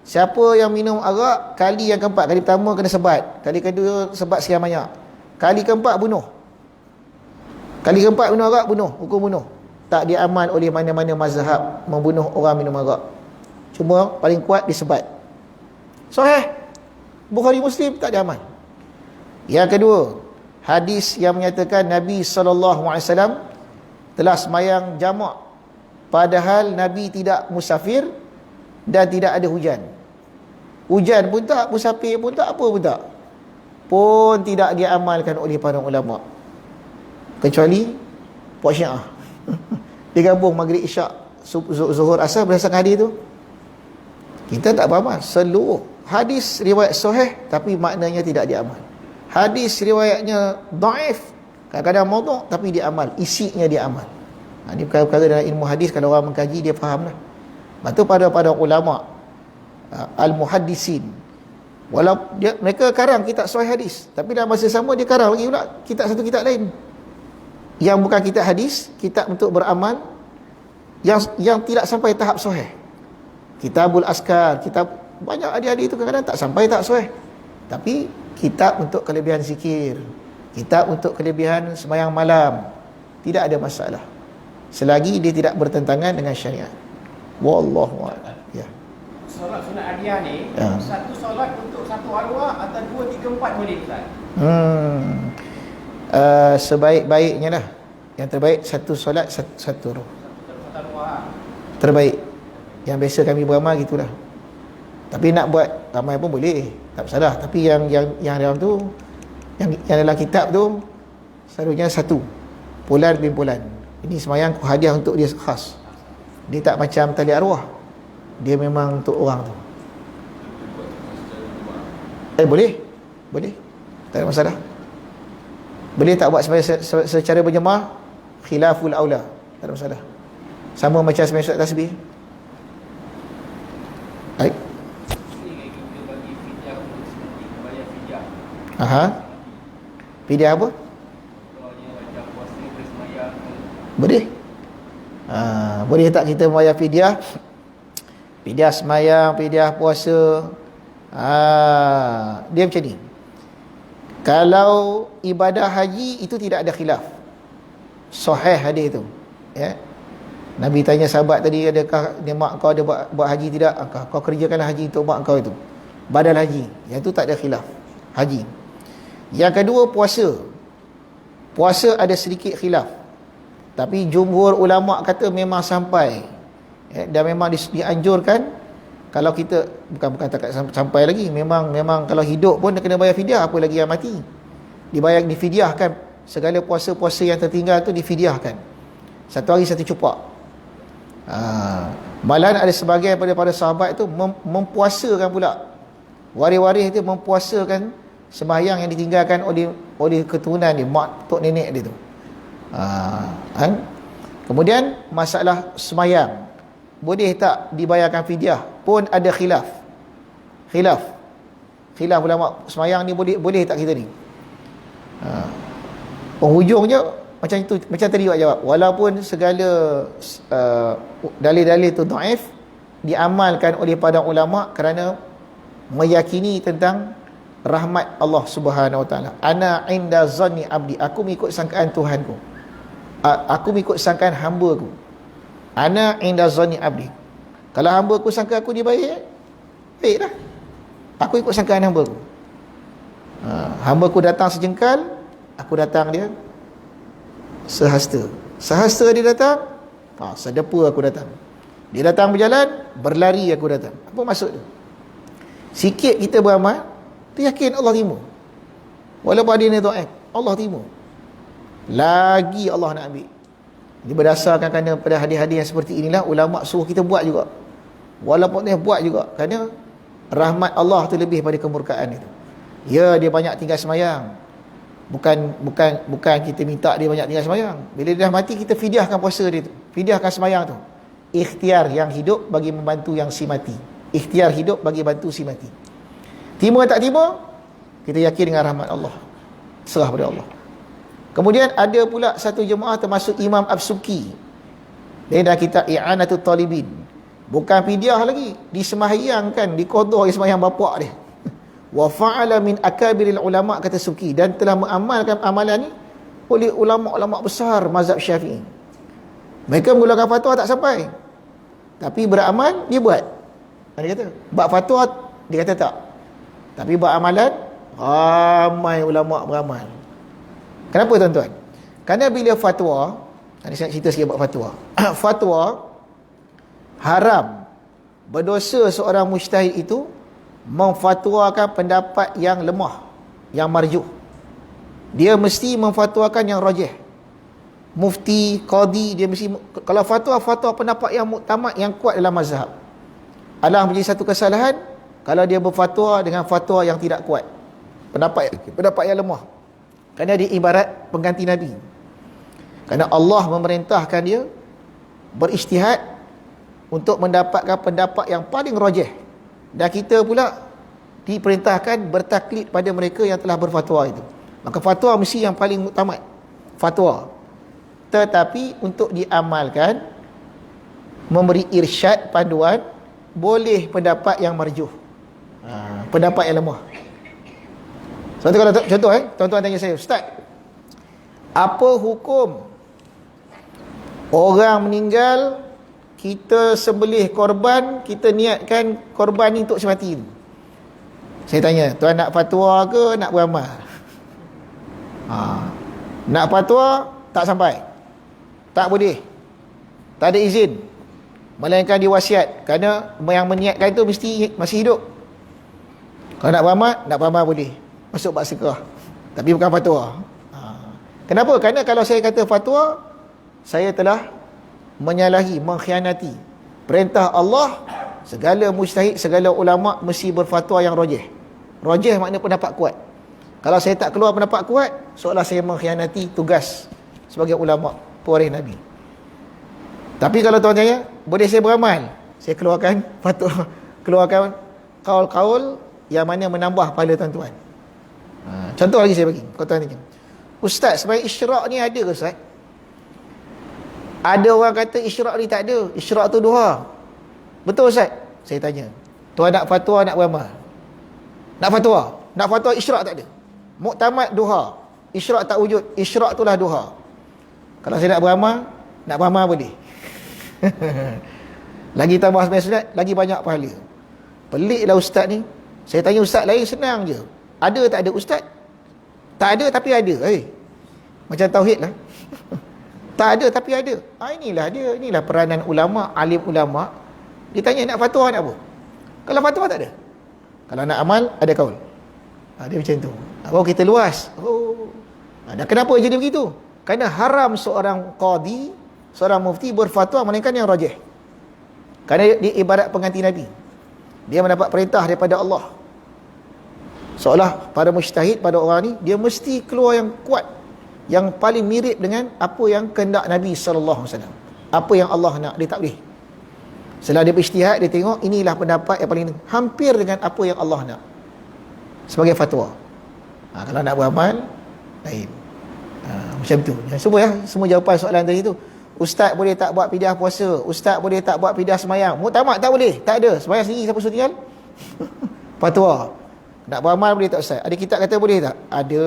Siapa yang minum arak kali yang keempat, kali pertama kena sebat, kali kedua sebat sekian banyak, kali keempat bunuh. Kali keempat minum arak, bunuh, hukum bunuh. Tak diamal oleh mana-mana mazhab membunuh orang minum arak. Cuma paling kuat disebat. Sahih Bukhari Muslim tak diamal. Yang kedua, hadis yang menyatakan Nabi SAW telah semayang jamak padahal Nabi tidak musafir dan tidak ada hujan. Hujan pun tak, musafir pun tak, apa pun tak. Pun tidak diamalkan oleh para ulama. Kecuali puak Syiah. Dia gabung maghrib isyak zuhur asar berdasarkan hadis tu. Kita tak beramal. Seluruh hadis riwayat sahih tapi maknanya tidak diamal. Hadis riwayatnya dhaif, kadang-kadang maudhu' tapi dia amal, isinya dia amal. Ini perkara-perkara dalam ilmu hadis, kalau orang mengkaji dia fahamlah. Lepas tu pada ulama al-muhaddisin Mereka karang kitab sahih hadis, tapi dalam masa sama dia karang lagi pula satu kitab lain yang bukan kitab hadis, kitab untuk beramal, yang tidak sampai tahap sahih. Kitabul Askar, kitab banyak adik-adik itu kadang-kadang tak sampai tak sahih, tapi kitab untuk kelebihan zikir, kitab untuk kelebihan sembahyang malam, tidak ada masalah selagi dia tidak bertentangan dengan syariat. Wallahu a'lam. Ya. Solat sunat hadiah ni, Ya. satu solat untuk satu arwah atau 2, 3, 4 boleh Ustaz? Sebaik-baiknya lah, yang terbaik satu solat satu roh. Satu arwah. Terbaik. Yang biasa kami beramal gitulah. Tapi nak buat ramai pun boleh, tak masalah. Tapi yang dalam tu, yang dalam kitab tu selalunya satu. Pulan bin pulan. Ini sembahyang hadiah untuk dia khas. Dia tak macam tali arwah. Dia memang untuk orang tu. Boleh. Tak ada masalah. Boleh tak buat secara berjemaah? Khilaful aula. Tak ada masalah. Sama macam sembahyang solat tasbih. Baik. Kita bagi fidyah untuk semati, bayar fidyah. Aha. Fidyah apa? Kalau dia macam puasa bersemayang ke. Boleh. Boleh tak kita bayar fidyah? Fidyah semayang, fidyah puasa. Dia macam ni. Kalau ibadah haji itu tidak ada khilaf. Sahih hadis itu. Ya. Nabi tanya sahabat tadi, adakah mak kau ada buat haji tidak? Kau kerjakanlah haji untuk mak kau itu. Badal haji. Yang itu tak ada khilaf. Haji. Yang kedua puasa. Puasa ada sedikit khilaf. Tapi jumhur ulama kata memang sampai. Dan memang dianjurkan kalau kita bukan takat sampai lagi, memang kalau hidup pun dia kena bayar fidyah, apa lagi yang mati. Difidyahkan segala puasa-puasa yang tertinggal tu difidyahkan. Satu hari satu cupak. Malahan ada sebagian daripada sahabat itu mempuasakan pula. Waris-waris itu mempuasakan sembahyang yang ditinggalkan oleh keturunan dia, mak tok nenek dia tu. Kemudian masalah sembahyang, boleh tak dibayarkan fidyah? Pun ada khilaf ulama. Sembahyang ni boleh tak kita ni? Penghujungnya macam itu, macam tadi awak jawab, walaupun segala dalil-dalil tu dhaif, diamalkan oleh para ulama kerana meyakini tentang rahmat Allah Subhanahu Wa Taala. Ana inda zanni abdi, aku mengikut sangkaan Tuhanku, aku mengikut sangkaan hamba-ku. Ana inda zanni abdi, kalau hamba aku sangka aku dia baiklah, aku ikut sangkaan hamba-ku. Hamba-ku datang sejengkal, aku datang dia sehasta dia datang, sedepa aku datang. Dia datang berjalan, berlari aku datang. Apa maksud tu? Sikit kita beramal, tu yakin Allah terima. Walaupun ada ni dhaif, Allah terima. Lagi Allah nak ambil. Ini berdasarkan kerana pada hadis-hadis yang seperti inilah ulama suruh kita buat juga. Walaupun dia buat juga, kerana rahmat Allah tu lebih pada kemurkaan itu. Ya, dia banyak tinggal semayang. Bukan kita minta dia banyak tinggal semayang. Bila dia dah mati, kita fidyahkan puasa dia tu, fidyahkan semayang tu. Ikhtiar yang hidup bagi membantu yang si mati. Ikhtiar hidup bagi bantu si mati. Terima tak terima, kita yakin dengan rahmat Allah, serah pada Allah. Kemudian ada pula satu jemaah termasuk Imam Absuki, dia dah kitab I'anatul Talibin. Bukan fidyah lagi, disembahyangkan, diqadha sembahyang bapak dia. Wa fa'ala min akabiril ulama, kata Suki, dan telah mengamalkan amalan ni oleh ulama-ulama besar mazhab Syafi'i. Mereka menggunakan fatwa tak sampai, tapi beramal dia buat. Dia kata buat fatwa, dia kata tak, tapi buat amalan ramai ulama beramal. Kenapa tuan-tuan? Kerana bila fatwa, saya nak cerita sikit buat fatwa. Fatwa haram, berdosa seorang mujtahid itu memfatwakan pendapat yang lemah, yang marjuh. Dia mesti memfatwakan yang rajih. Mufti, qadi, dia mesti, kalau fatwa pendapat yang muktamad, yang kuat dalam mazhab. Alah menjadi satu kesalahan kalau dia berfatwa dengan fatwa yang tidak kuat, pendapat yang lemah. Kerana dia ibarat pengganti Nabi. Kerana Allah memerintahkan dia berijtihad untuk mendapatkan pendapat yang paling rajih. Dan kita pula diperintahkan bertaklid pada mereka yang telah berfatwa itu. Maka fatwa mesti yang paling muktamad, fatwa. Tetapi untuk diamalkan, memberi irsyad, panduan, boleh pendapat yang marjuh, pendapat yang lemah. Kalau contoh tuan-tuan tanya saya, Ustaz, apa hukum orang meninggal, kita sembelih korban, kita niatkan korban ni untuk semati? Saya tanya, tuan nak fatwa ke nak beramal? Nak fatwa tak sampai, tak boleh, tak ada izin, melainkan diwasiat, kerana yang meniatkan tu mesti masih hidup. Kalau nak beramal boleh, masuk bab fiqh, tapi bukan fatwa. Kenapa? Kerana kalau saya kata fatwa, saya telah menyalahi, mengkhianati perintah Allah. Segala mujtahid, segala ulama mesti berfatwa yang rajih. Rajih makna pendapat kuat. Kalau saya tak keluar pendapat kuat, seolah saya mengkhianati tugas sebagai ulama pewaris Nabi. Tapi kalau tuan tanya, boleh saya beramal? Saya keluarkan fatwa, keluarkan kaul-kaul yang mana menambah pahala tuan-tuan. Contoh lagi saya bagi. Kalau tuan tanya, Ustaz, sebenarnya isyrak ni ada ke Ustaz? Ada orang kata isyrak ni tak ada, isyrak tu duha. Betul Ustaz? Saya tanya, tuan nak fatwa nak beramal? Nak fatwa isyrak tak ada. Muktamad duha, isyrak tak wujud, isyrak itulah duha. Kalau saya nak beramal boleh. Lagi tambah sembahyang sunat, lagi banyak pahala. Peliklah ustaz ni. Saya tanya ustaz lain senang je. Ada tak ada ustaz? Tak ada tapi ada. Macam tauhid lah. Tak ada tapi ada. Inilah peranan ulama, alim ulama. Dia tanya nak fatwa nak apa? Kalau fatwa tak ada. Kalau nak amal, ada kaul. Dia macam tu. Baru kita luas. Dan kenapa jadi begitu? Kerana haram seorang qadi, seorang mufti berfatwa melainkan yang rajih. Kerana dia ibarat pengganti Nabi. Dia mendapat perintah daripada Allah. Seolah pada mujtahid, pada orang ni, dia mesti keluar yang kuat, yang paling mirip dengan apa yang kehendak Nabi SAW. Apa yang Allah nak, dia tak boleh. Setelah dia berijtihad, dia tengok inilah pendapat yang paling hampir dengan apa yang Allah nak, sebagai fatwa. Kalau nak beramal, lain. Macam tu. Semua jawapan soalan tadi tu. Ustaz boleh tak buat pidah puasa? Ustaz boleh tak buat pidah semayang? Muktamad tak boleh? Tak ada. Semayang sendiri siapa suruh tinggal? Fatwa. Nak beramal boleh tak Ustaz? Ada kitab kata boleh tak? Ada.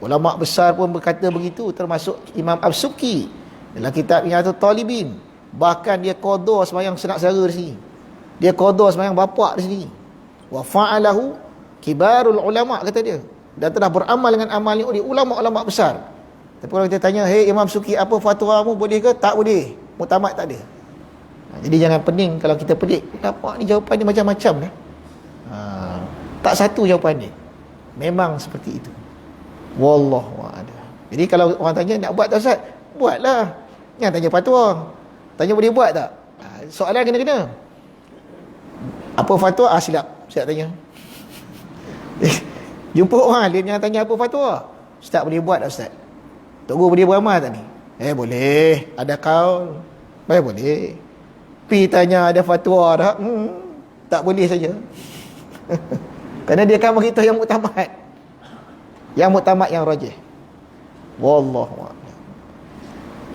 Ulama besar pun berkata begitu, termasuk Imam As-Subki dalam kitab Riyadhut Talibin. Bahkan dia qada semayang senak sara di sini. Dia qada semayang bapak di sini. Wa fa'alahu kibarul ulama, kata dia. Dan telah beramal dengan amal ni ulama-ulama besar. Tapi kalau kita tanya, "Hei Imam Suki, apa fatwamu, boleh ke?" Tak boleh. Muktamad tak ada. Jadi jangan pening kalau kita pelik. Nampak ni jawapan ni macam-macam lah. Tak satu jawapan dia. Memang seperti itu. Wallahu a'lam. Jadi kalau orang tanya nak buat tak Ustaz? Buatlah. Jangan tanya fatwa. Tanya boleh buat tak? Soalan kena-kena. Apa fatwa? Silap. Saya tanya. Jumpa orang alim yang tanya apa fatwa. Ustaz boleh buat tak Ustaz? Tok Guru boleh beramal tak ni? Boleh. Ada kaul. Boleh. Pi tanya ada fatwa tak? Tak boleh saja. Kerana dia akan beritahu yang muktamad. Yang muktamad, yang rajih. Wallahu a'lam.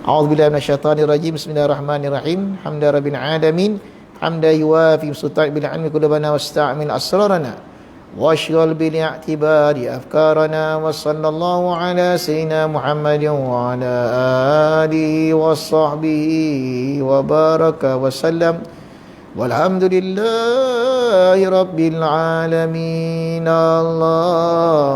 A'udzubillahi minasyaitanir rajim. Bismillahirrahmanirrahim. Hamda rabbil alamin. Hamda yuwafi sultan bil ilmi qulubana wasta'mil asrarana. واشغل بالاعتبار أفكارنا وصلى الله على سيدنا محمد وعلى آله وصحبه وبارك وسلم والحمد لله رب العالمين. الله